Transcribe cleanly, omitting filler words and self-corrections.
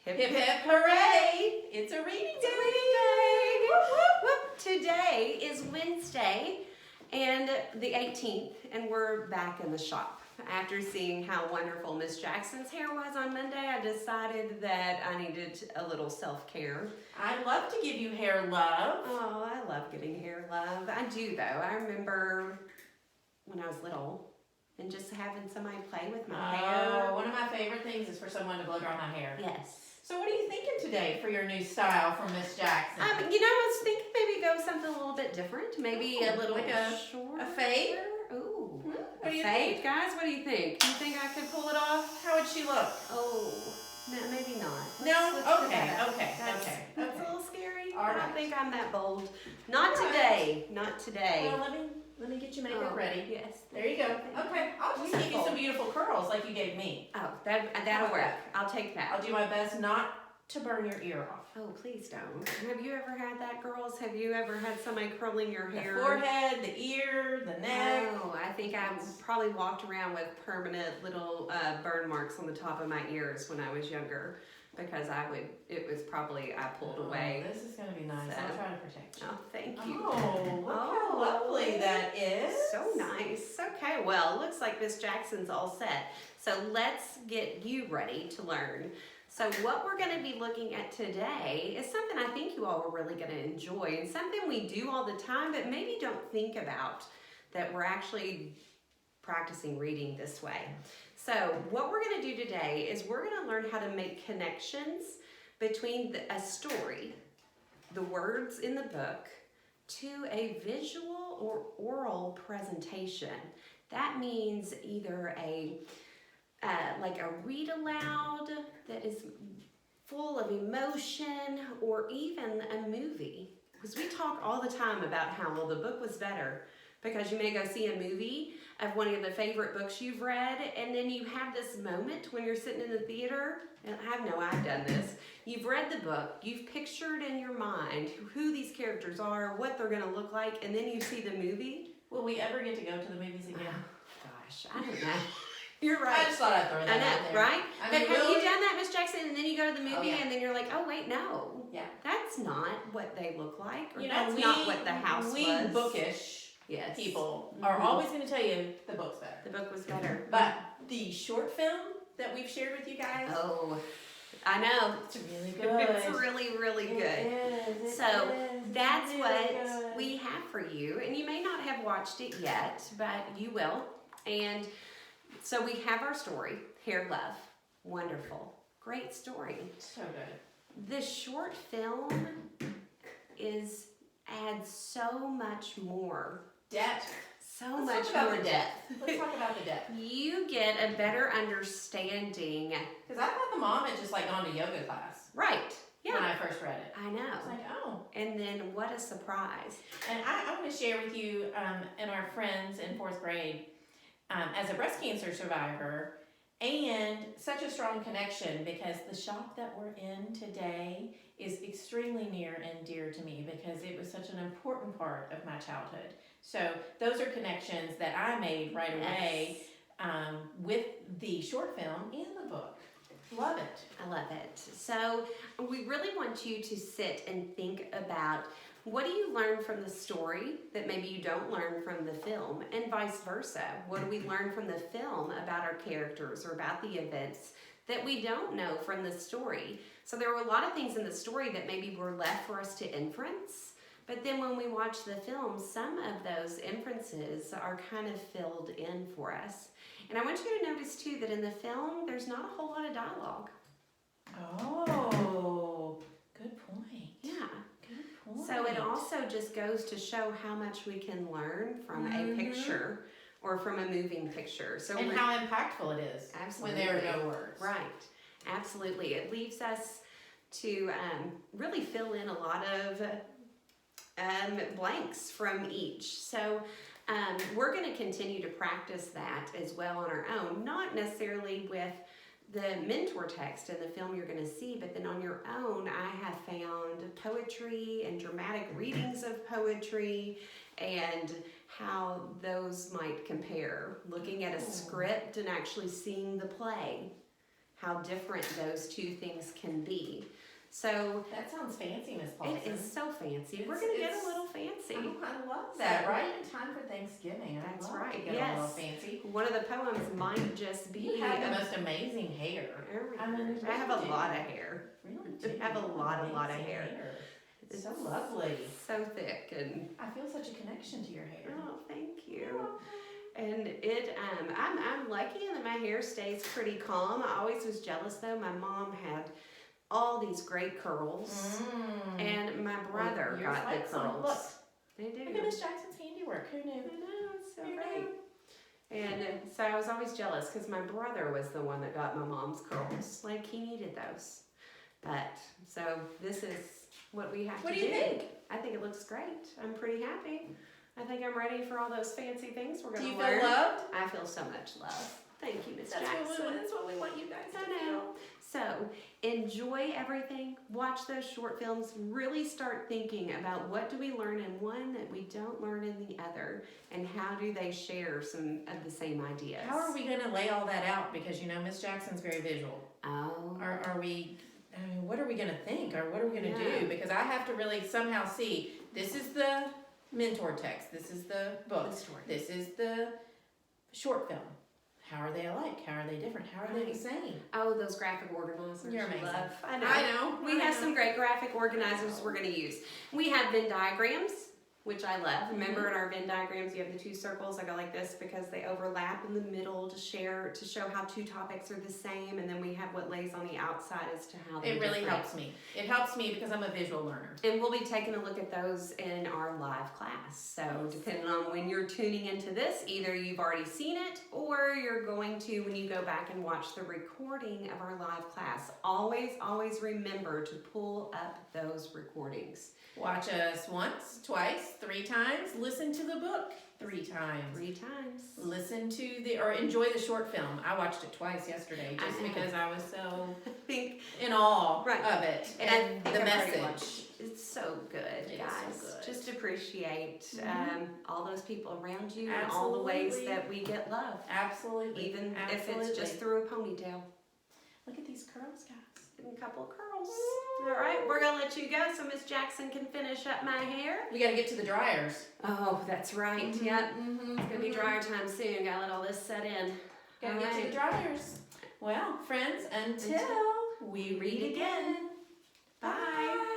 Hip, hip, hip, hooray! It's a reading day! Whoop, whoop, whoop. Today is Wednesday and the 18th, and we're back in the shop. After seeing how wonderful Miss Jackson's hair was on Monday, I decided that I needed a little self-care. I love to give you hair love. Oh, I love getting hair love. I do, though. I remember when I was little and just having somebody play with my hair. One of my favorite things is for someone to blow dry my hair. Yes. So what are you thinking today for your new style from Miss Jackson? I was thinking maybe go something a little bit different. Maybe a little like a short. A fade? Ooh. What do you fade, think? guys? What do you think? Do you think I could pull it off? How would she look? Oh, no, maybe not. No? Let's Okay, go back. okay. That's a little scary. All I don't right. think I'm that bold. Not All right. today. Not today. Well, let me get your makeup ready. Yes. There you go. Okay, I'll just give you some beautiful curls like you gave me. Oh, that'll work. I'll take that. I'll do my best not to burn your ear off. Oh, please don't. Have you ever had that, girls? Have you ever had somebody curling your hair? The forehead, the ear, the neck. Oh, I think I probably walked around with permanent little burn marks on the top of my ears when I was younger because I pulled away. This is going to be nice. So. I'll try to protect you. Oh, thank you. Oh, look how lovely that is. So nice. Okay, well, looks like Miss Jackson's all set. So let's get you ready to learn. So what we're going to be looking at today is something I think you all are really going to enjoy and something we do all the time but maybe don't think about that we're actually practicing reading this way. So what we're going to do today is we're going to learn how to make connections between a story, the words in the book, to a visual or oral presentation. That means either like a read aloud that is full of emotion, or even a movie. Because we talk all the time about how, well, the book was better because you may go see a movie of one of the favorite books you've read, and then you have this moment when you're sitting in the theater, and I've done this. You've read the book, you've pictured in your mind who these characters are, what they're gonna look like, and then you see the movie. Will we ever get to go to the movies again? Oh, gosh, I don't know. You're right. I just thought I'd throw that out there. Right? I mean, but have you done that, Miss Jackson? And then you go to the movie and then you're like, oh, wait, no. Yeah. That's not what they look like. Or You know, that's not what the house we was. bookish Yes. people are always going to tell you the book's better. The book was better. But the short film that we've shared with you guys. Oh, I know. It's really good. It's really, really good. It is. That's really what good. we have for you. And you may not have watched it yet, but you will. And so we have our story, Hair Love. Wonderful. Great story. So good. The short film adds so much more. Depth. So Let's much talk about more the depth. Let's talk about the depth. You get a better understanding. Because I thought the mom had just like gone to yoga class. Right. Yeah. When I first read it. I know. I was like, oh. And then what a surprise. And I want to share with you and our friends in 4th grade, as a breast cancer survivor, and such a strong connection because the shop that we're in today is extremely near and dear to me because it was such an important part of my childhood. So those are connections that I made right away with the short film and the book. Love it. I love it. So we really want you to sit and think about what do you learn from the story that maybe you don't learn from the film, and vice versa. What do we learn from the film about our characters or about the events that we don't know from the story? So there were a lot of things in the story that maybe were left for us to inference, but then when we watch the film, some of those inferences are kind of filled in for us. And I want you to notice too that in the film, there's not a whole lot of dialogue. Oh, good point. Yeah. Good point. So it also just goes to show how much we can learn from a picture or from a moving picture. So and how impactful it is absolutely. when there are no words. Right. Absolutely. It leaves us to really fill in a lot of blanks from each. So we're going to continue to practice that as well on our own, not necessarily with the mentor text in the film you're going to see, but then on your own, I have found poetry and dramatic readings of poetry and how those might compare. Looking at a script and actually seeing the play, how different those two things can be. So That sounds fancy, Miss Paulson. it is so fancy. We're going to get a little fancy. Oh, I love that. Right in time for Thanksgiving. That's I love right. to get a little fancy. One of the poems might just be. You have the most amazing hair. I have a lot of hair. Really do. I have a lot of Amazing hair. It's so lovely. So thick and. I feel such a connection to your hair. Oh, thank you. And I'm lucky that my hair stays pretty calm. I always was jealous though. My mom had all these great curls, and my brother got the curls. Look. They do. Look at Miss Jackson's handiwork. Who knew? I know, it's so Who great. knew? And so I was always jealous because my brother was the one that got my mom's curls. Like he needed those. But so this is what we have to do. What do you think? I think it looks great. I'm pretty happy. I think I'm ready for all those fancy things we're going to Do learn. you feel loved? I feel so much love. Thank you, Miss Jackson. That's what we want you guys to I feel. know. So enjoy everything. Watch those short films. Really start thinking about what do we learn in one that we don't learn in the other, and how do they share some of the same ideas. How are we going to lay all that out? Because you know Miss Jackson's very visual. Oh. Are we? I mean, what are we going to think, or what are we going to Yeah. do? Because I have to really somehow see. This is the mentor text. This is the book. The story. This is the short film. How are they alike? How are they different? How are they the same? Oh, those graphic organizers. You're you amazing. love. I know. I know. We have some great graphic organizers we're going to use. We have Venn diagrams, which I love. Remember in our Venn diagrams, you have the two circles. I go like this because they overlap in the middle to show how two topics are the same. And then we have what lays on the outside as to how they're It really different. helps me. It helps me because I'm a visual learner. And we'll be taking a look at those in our live class. So depending on when you're tuning into this, either you've already seen it or you're going to when you go back and watch the recording of our live class. Always, always remember to pull up those recordings. Watch us once, twice, 3 times. Listen to the book 3 times. 3 times. Listen to or enjoy the short film. I watched it twice yesterday just because I was so I think in awe Right. of it And and I think the I've already message. it's so good, It is guys. so good. Just appreciate Mhm. all those people around you and all the ways Absolutely. that we get love. Absolutely. Even if Absolutely. it's just through a ponytail. Look at these curls, guys. And a couple of curls. All right, we're gonna let you go so Miss Jackson can finish up my hair. We got to get to the dryers. Oh, that's right. Yep. Mm-hmm. It's gonna be dryer time soon. Gotta let all this set in. Got to All get to right. the dryers. Well, friends, until we read again. Bye.